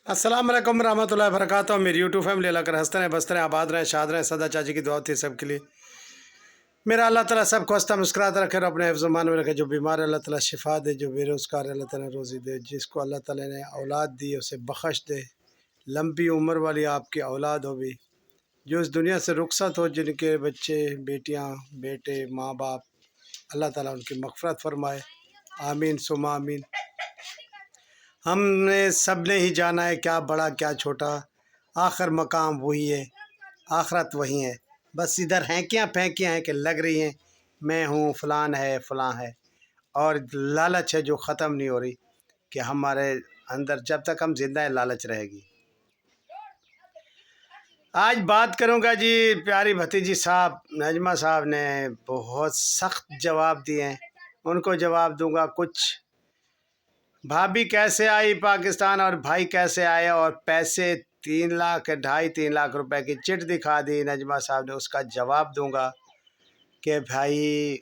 अस्सलाम वालेकुम रहमतुल्लाहि व बरकातहू। मेरी यूट्यूब फैमिली अल्लाह कर हंसते रहें, बसते रहें, आबाद रहें, शाद रहें। सदा चाची की दुआ थी सबके लिए। मेरा अल्लाह ताला सबको हंसता मुस्कुराता रखे और अपने हिफ्ज़ मान में रखे। जो बीमार है अल्लाह ताला शिफा दे, जो बेरोज़गार है अल्लाह ताला रोज़ी दे, जिसको अल्लाह ताला ने औलाद दी है उसे बख्श दे। लंबी उम्र वाली आपकी औलाद हो भी, जो इस दुनिया से रुखसत हो, जिनके बच्चे बेटियाँ बेटे माँ बाप, अल्लाह ताला उनकी मग़फ़िरत फ़रमाए। आमीन सुम्मा आमीन। हमने सब ने ही जाना है क्या बड़ा क्या छोटा, आखिर मकाम वही है, आखरत वही है। बस इधर हैंकियाँ फेंकियाँ हैं कि लग रही हैं मैं हूँ, फलान है फलां है, और लालच है जो ख़त्म नहीं हो रही कि हमारे अंदर जब तक हम जिंदा हैं लालच रहेगी। आज बात करूँगा जी, प्यारी भतीजी साहब नजमा साहब ने बहुत सख्त जवाब दिए हैं, उनको जवाब दूंगा। कुछ भाभी कैसे आई पाकिस्तान और भाई कैसे आए, और पैसे 3 लाख 2.5-3 लाख रुपए की चिट दिखा दी नजमा साहब ने, उसका जवाब दूंगा कि भाई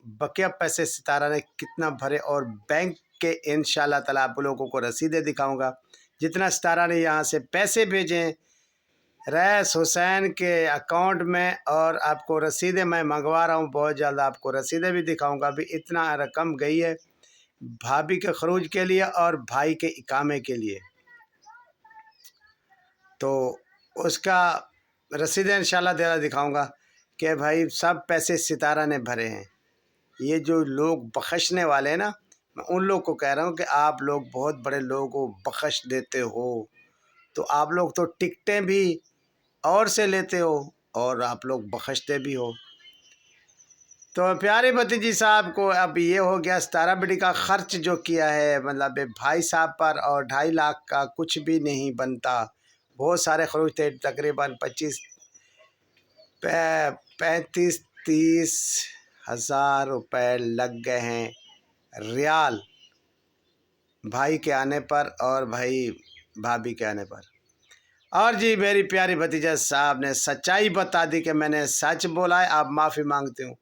बकिया पैसे सितारा ने कितना भरे, और बैंक के इंशाल्लाह ताला आप लोगों को रसीदें दिखाऊंगा जितना सितारा ने यहाँ से पैसे भेजे रईस हुसैन के अकाउंट में, और आपको रसीदें मैं मंगवा रहा हूँ, बहुत जल्द आपको रसीदें भी दिखाऊंगा। अभी इतना रकम गई है भाभी के खरूज के लिए और भाई के इकामे के लिए, तो उसका रसीदें इंशाल्लाह तेरा दिखाऊंगा कि भाई सब पैसे सितारा ने भरे हैं। ये जो लोग बख्शने वाले हैं ना, मैं उन लोग को कह रहा हूँ कि आप लोग बहुत बड़े लोगों को बख्श देते हो, तो आप लोग तो टिकटें भी और से लेते हो और आप लोग बख्शते भी हो। तो प्यारे भतीजी साहब को अब ये हो गया, 17 बेटी का खर्च जो किया है, मतलब भाई साहब पर, और 2.5 लाख का कुछ भी नहीं बनता। बहुत सारे खर्च थे, तकरीबन 35-30 हज़ार रुपये लग गए हैं रियाल, भाई के आने पर और भाई भाभी के आने पर। और जी मेरी प्यारी भतीजा साहब ने सच्चाई बता दी कि मैंने सच बोला है, आप माफ़ी मांगती हूँ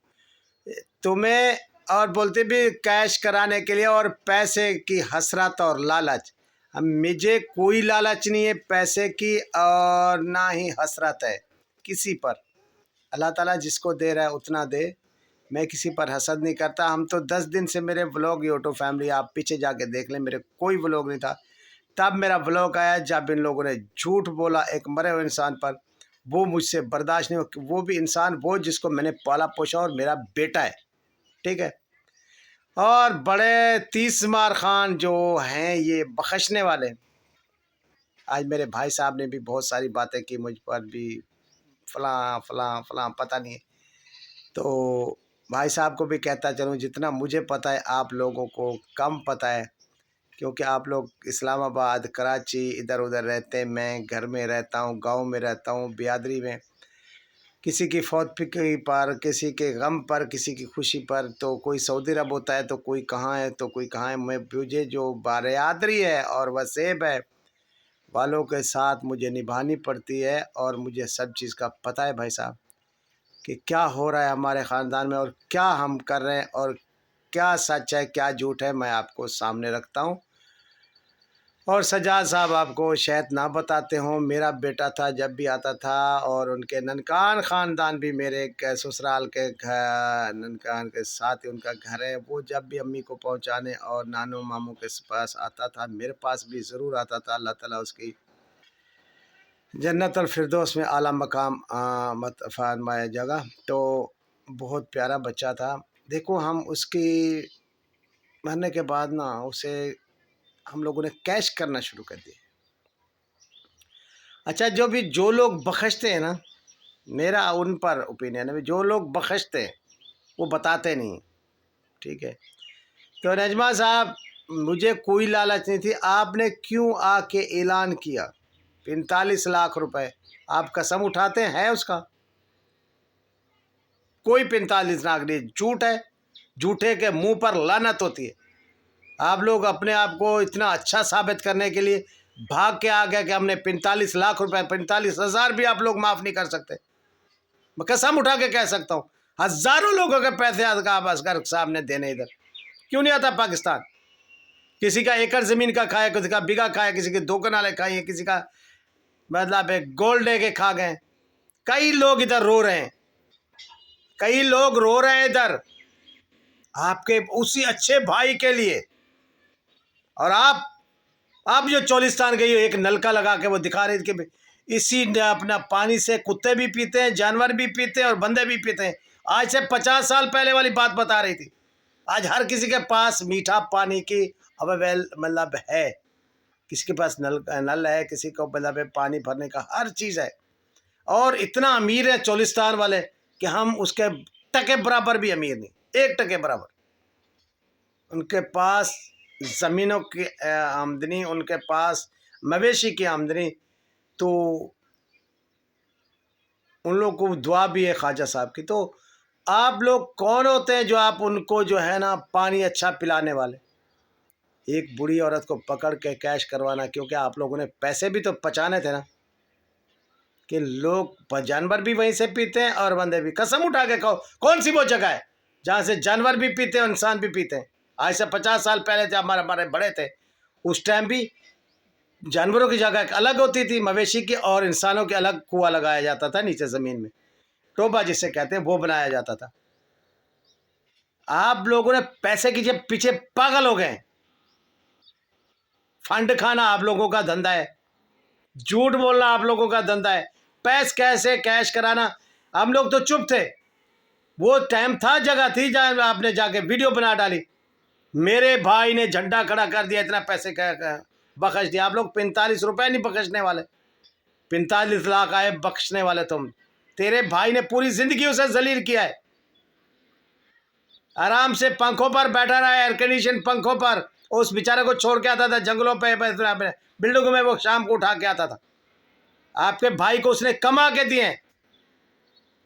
तुम्हें, और बोलते भी कैश कराने के लिए और पैसे की हसरत और लालच। अब मुझे कोई लालच नहीं है पैसे की, और ना ही हसरत है किसी पर। अल्लाह ताला जिसको दे रहा है उतना दे, मैं किसी पर हसद नहीं करता। हम तो 10 दिन से मेरे व्लॉग यूट्यूब फैमिली आप पीछे जाके देख लें, मेरे कोई व्लॉग नहीं था। तब मेरा व्लॉग आया जब इन लोगों ने झूठ बोला एक मरे हुए इंसान पर, वो मुझसे बर्दाश्त नहीं हो। वो भी इंसान वो जिसको मैंने पाला पोसा और मेरा बेटा है, ठीक है। और बड़े 30 मार खान जो हैं ये बख्शने वाले, आज मेरे भाई साहब ने भी बहुत सारी बातें की मुझ पर भी, फलां फलां फलां पता नहीं। तो भाई साहब को भी कहता चलूँ जितना मुझे पता है आप लोगों को कम पता है, क्योंकि आप लोग इस्लामाबाद कराची इधर उधर रहते हैं, मैं घर में रहता हूँ, गांव में रहता हूँ, बियादरी में। किसी की फौतफिकी पर, किसी के गम पर, किसी की खुशी पर, तो कोई सऊदी अरब होता है तो कोई कहाँ है तो कोई कहाँ है। मैं मुझे जो बारियादरी है और वसेब है वालों के साथ मुझे निभानी पड़ती है, और मुझे सब चीज़ का पता है भाई साहब कि क्या हो रहा है हमारे ख़ानदान में और क्या हम कर रहे हैं, और क्या सच है क्या झूठ है, मैं आपको सामने रखता हूँ। और सजाद साहब आपको शायद ना बताते हों, मेरा बेटा था जब भी आता था, और उनके ननकान ख़ानदान भी मेरे ससुराल के घर ननकान के साथ ही उनका घर है, वो जब भी अम्मी को पहुंचाने और नानू मामू के पास आता था, मेरे पास भी ज़रूर आता था। अल्लाह ताला उसकी जन्नतुल फिरदौस में आला मकाम मत फरमाए जगह। तो बहुत प्यारा बच्चा था। देखो हम उसकी मरने के बाद ना उसे हम लोगों ने कैश करना शुरू कर दिया। अच्छा जो लोग बख्शते हैं ना, मेरा उन पर ओपिनियन है, जो लोग बख्शते हैं वो बताते नहीं, ठीक है। तो नजमा साहब मुझे कोई लालच नहीं थी, आपने क्यों आके ऐलान किया 45 लाख रुपए, आप कसम उठाते हैं उसका? कोई 45 लाख नहीं, झूठ है, झूठे के मुंह पर लानत होती है। आप लोग अपने आप को इतना अच्छा साबित करने के लिए भाग के आ गए कि हमने 45 लाख रुपए, 45,000 भी आप लोग माफ़ नहीं कर सकते। मैं कसम उठा के कह सकता हूँ, हज़ारों लोगों के पैसे असगर साहब ने देने, इधर क्यों नहीं आता पाकिस्तान? किसी का एकड़ ज़मीन का खाया, किसी का बीघा खाया, किसी के 2 कनाले खाए, किसी का मतलब गोल्ड दे के खा गए। कई लोग इधर रो रहे हैं, कई लोग रो रहे हैं इधर आपके उसी अच्छे भाई के लिए। और आप जो चोलिस्तान गई हो, एक नलका लगा के वो दिखा रहे थे कि इसी अपना पानी से कुत्ते भी पीते हैं, जानवर भी पीते हैं और बंदे भी पीते हैं। आज से 50 साल पहले वाली बात बता रही थी। आज हर किसी के पास मीठा पानी की मतलब है, किसी के पास नल है, किसी को मतलब पानी भरने का हर चीज़ है। और इतना अमीर है चोलिस्तान वाले कि हम उसके टके बराबर भी अमीर नहीं, 1 टके बराबर। उनके पास ज़मीनों की आमदनी, उनके पास मवेशी की आमदनी, तो उन लोग को दुआ भी है ख्वाजा साहब की। तो आप लोग कौन होते हैं जो आप उनको जो है ना पानी अच्छा पिलाने वाले? एक बूढ़ी औरत को पकड़ के कैश करवाना, क्योंकि आप लोगों ने पैसे भी तो पचाने थे ना, कि लोग जानवर भी वहीं से पीते हैं और बंदे भी। कसम उठा के कहो, कौन सी वो जगह है जहाँ से जानवर भी पीते हैं, इंसान भी पीते हैं? आज से 50 साल पहले जब हमारे बड़े थे, उस टाइम भी जानवरों की जगह अलग होती थी, मवेशी की और इंसानों के अलग कुआं लगाया जाता था नीचे ज़मीन में, टोबा जिसे कहते हैं, वो बनाया जाता था। आप लोगों ने पैसे के पीछे पागल हो गए। फंड खाना आप लोगों का धंधा है, झूठ बोलना आप लोगों का धंधा है, कैसे कैश कराना। हम लोग तो चुप थे, वो टाइम था, जगह थी जहाँ आपने जाके वीडियो बना डाली। मेरे भाई ने झंडा खड़ा कर दिया, इतना पैसे का बख्श दिया। आप लोग 45 रुपए नहीं बख्शने वाले, 45 लाख आए बख्शने वाले तुम। तेरे भाई ने पूरी जिंदगी उसे जलील किया है, आराम से पंखों पर बैठा रहा है, एयर कंडीशन पंखों पर। उस बेचारे को छोड़ के आता था जंगलों पे, बिल्डिंगों में, वो शाम को उठा के आता था। आपके भाई को उसने कमा के दिए,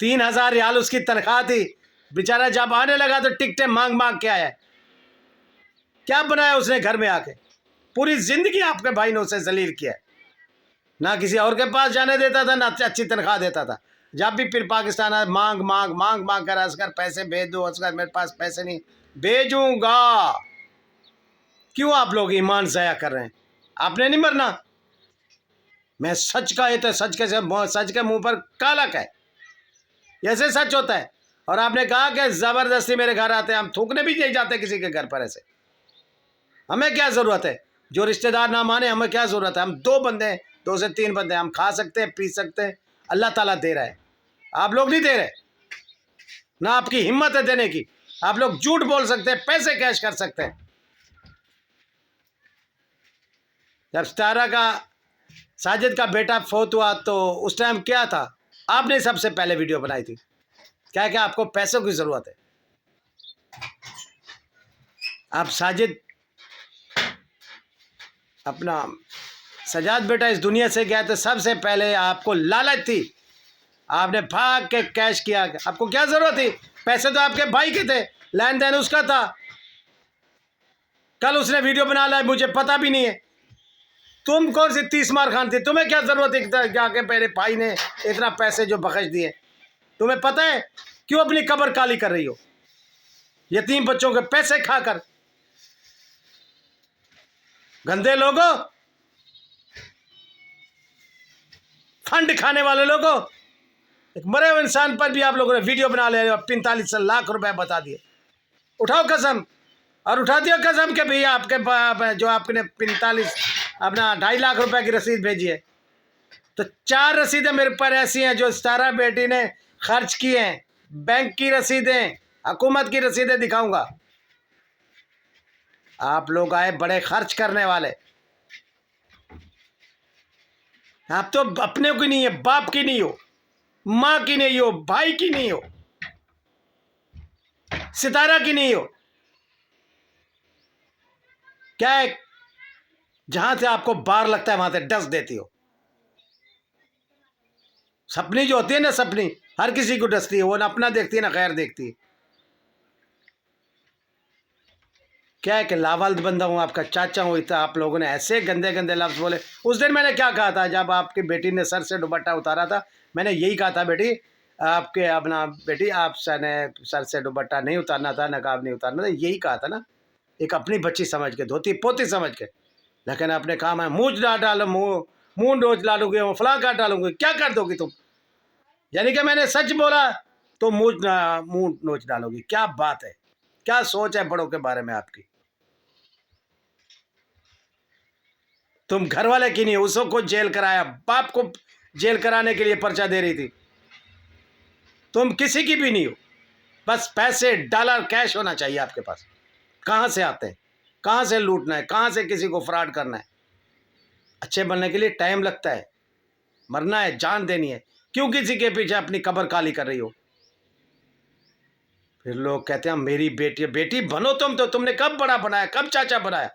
3000 रियाल उसकी तनख्वाह थी। बेचारा जब आने लगा तो टिकटें मांग मांग के आया। क्या बनाया उसने घर में आके? पूरी जिंदगी आपके भाई ने उसे जलील किया। ना किसी और के पास जाने देता था, ना अच्छी तनख्वाह देता था। जब भी फिर पाकिस्तान आया, मांग मांग मांग मांग कर, असगर पैसे भेज दो, असगर मेरे पास पैसे नहीं। भेजूंगा। क्यों आप लोग ईमान ज़ाया कर रहे हैं? आपने नहीं मरना। मैं सच का, ये तो सच के मुंह पर कालक है, ऐसे सच होता है। और आपने कहा कि ज़बरदस्ती मेरे घर आते हैं, हम थूकने भी नहीं जाते किसी के घर पर। ऐसे हमें क्या ज़रूरत है? जो रिश्तेदार ना माने, हमें क्या ज़रूरत है? हम 2 बंदे हैं, 2 से 3 बंदे, हम खा सकते हैं, पी सकते हैं। अल्लाह ताला दे रहा है, आप लोग नहीं दे रहे, ना आपकी हिम्मत है देने की। आप लोग झूठ बोल सकते हैं, पैसे कैश कर सकते हैं। जब सितारा का, साजिद का बेटा फौत हुआ, तो उस टाइम क्या था? आपने सबसे पहले वीडियो बनाई थी। क्या क्या आपको पैसों की ज़रूरत है? आप साजिद अपना सजाद बेटा इस दुनिया से गया तो सबसे पहले आपको लालच थी, आपने भाग के कैश किया। आपको क्या ज़रूरत थी? पैसे तो आपके भाई के थे, लेन देन उसका था। कल उसने वीडियो बना लिया, मुझे पता भी नहीं है। तुम कौन सी 30 मार खान थी? तुम्हें क्या ज़रूरत है जाके मेरे भाई ने इतना पैसे जो बख्श दिए? तुम्हें पता है क्यों अपनी कब्र काली कर रही हो? यतीम बच्चों के पैसे खाकर। गंदे लोगों, फंड खाने वाले लोगों, एक मरे हुए इंसान पर भी आप लोगों ने वीडियो बना लिया और 45 लाख रुपए बता दिए। उठाओ कसम, और उठा दिया कसम के भैया आपके जो आपने 45 अपना 2.5 लाख रुपए की रसीद भेजी है। तो 4 रसीदें मेरे पर ऐसी हैं जो सितारा बेटी ने खर्च की हैं। बैंक की रसीदें, हुकूमत की रसीदें दिखाऊंगा। आप लोग आए बड़े खर्च करने वाले। आप तो अपने की नहीं है, बाप की नहीं हो, माँ की नहीं हो, भाई की नहीं हो, सितारा की नहीं हो। क्या है, जहां से आपको बार लगता है वहां से डस देती हो। सपनी जो होती है ना, सपनी हर किसी को डसती है, वो ना अपना देखती है ना खैर देखती है। क्या है कि लावाल्द बंदा हूँ, आपका चाचा हूँ, इतना आप लोगों ने ऐसे गंदे गंदे लफ्ज़ बोले। उस दिन मैंने क्या कहा था जब आपकी बेटी ने सर से दुपट्टा उतारा था? मैंने यही कहा था, बेटी आपके अपना बेटी आप सर से दुपट्टा नहीं उतारना था, नकाब नहीं उतारना था, यही कहा था ना। एक अपनी बच्ची समझ के, धोती पोती समझ के। लेकिन अपने काम है मुँह डालो, मुँह नोच डालोगे, वो फलां काट डालोगे, क्या कर दोगी तुम? यानी कि मैंने सच बोला तो मुँह नोच डालोगी। क्या बात है, क्या सोच है बड़ों के बारे में आपकी? तुम घर वाले की नहीं, उसको जेल कराया, बाप को जेल कराने के लिए पर्चा दे रही थी। तुम किसी की भी नहीं हो, बस पैसे, डॉलर, कैश होना चाहिए आपके पास। कहाँ से आते हैं, कहाँ से लूटना है, कहाँ से किसी को फ्रॉड करना है। अच्छे बनने के लिए टाइम लगता है, मरना है, जान देनी है। क्यों किसी के पीछे अपनी कब्र काली कर रही हो? फिर लोग कहते हैं मेरी बेटी, बेटी बनो तुम तो, तुमने कब बड़ा बनाया, कब चाचा बनाया?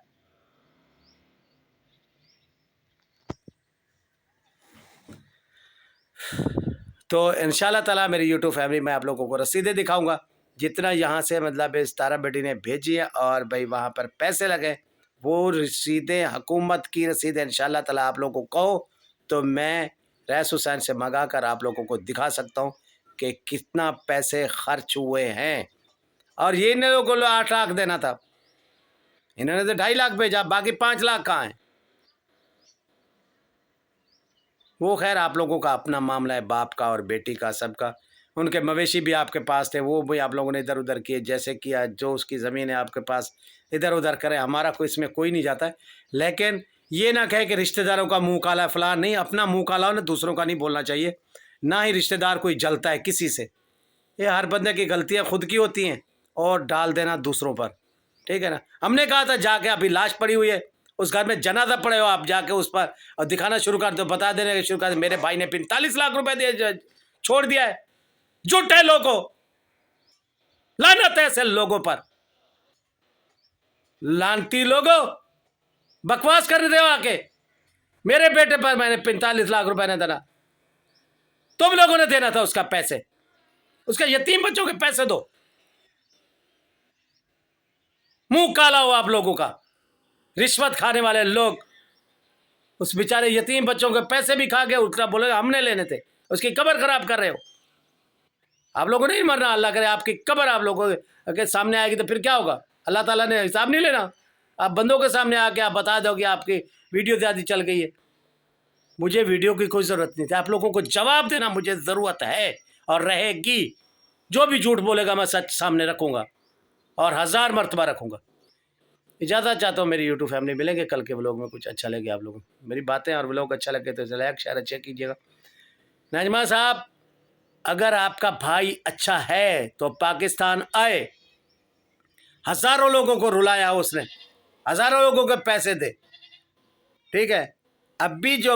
तो इंशाल्लाह ताला मेरी यूट्यूब फैमिली में आप लोगों को रसीदें दिखाऊंगा, जितना यहाँ से मतलब इस तारा बेटी ने भेजी है और भाई वहाँ पर पैसे लगे, वो रसीदें, हुकूमत की रसीदें इंशाल्लाह ताला आप लोगों को कहो तो मैं रईस हुसैन से मंगा कर आप लोगों को दिखा सकता हूँ कि कितना पैसे खर्च हुए हैं। और ये इन लोगों को 8 लाख देना था, इन्होंने तो 2.5 लाख भेजा, बाकी 5 लाख कहाँ हैं? वो खैर आप लोगों का अपना मामला है, बाप का और बेटी का, सबका। उनके मवेशी भी आपके पास थे, वो भी आप लोगों ने इधर उधर किए, जैसे किया, जो उसकी ज़मीन है आपके पास इधर उधर करे, हमारा कोई इसमें कोई नहीं जाता है। लेकिन ये ना कहे कि रिश्तेदारों का मुंह काला फलां, नहीं, अपना मुंह काला हो ना, दूसरों का नहीं बोलना चाहिए। ना ही रिश्तेदार कोई जलता है किसी से, ये हर बंदे की गलतियाँ खुद की होती हैं और डाल देना दूसरों पर, ठीक है ना। हमने कहा था जाके, अभी लाश पड़ी हुई है उस घर में, जनाजा पड़े हो, आप जाके उस पर और दिखाना शुरू कर दो, बता देने शुरू कर दो मेरे भाई ने 45 लाख रुपए दिए, छोड़ दिया है। झूठ है लोगों, लानत है ऐसे लोगों पर, लानती लोगों, बकवास कर रहे हो आके। मेरे बेटे पर मैंने 45 लाख रुपए ने देना, तुम लोगों ने देना था उसका पैसे, उसका यतीम बच्चों के पैसे दो। मुंह काला हो आप लोगों का, रिश्वत खाने वाले लोग। उस बेचारे यतीम बच्चों के पैसे भी खा के उसका बोलेगा हमने लेने थे, उसकी कब्र खराब कर रहे हो। आप लोगों ने नहीं मरना, अल्लाह करे आपकी कब्र आप लोगों के सामने आएगी तो फिर क्या होगा? अल्लाह ताला ने हिसाब नहीं लेना। आप बंदों के सामने आके आप बता दो कि आपकी वीडियो ज़्यादा चल गई है। मुझे वीडियो की कोई ज़रूरत नहीं थी, आप लोगों को जवाब देना मुझे ज़रूरत है और रहेगी। जो भी झूठ बोलेगा मैं सच सामने रखूँगा और 1000 मरतबा रखूँगा। इजाज़त चाहता हूँ मेरी यूट्यूब फैमिली, मिलेंगे कल के व्लॉग में। कुछ अच्छा लगे आप लोगों को मेरी बातें और व्लॉग अच्छा लगे तो लाइक शेयर अच्छे कीजिएगा। नजमा साहब, अगर आपका भाई अच्छा है तो पाकिस्तान आए। हज़ारों लोगों को रुलाया उसने, हज़ारों लोगों के पैसे दे, ठीक है। अब भी जो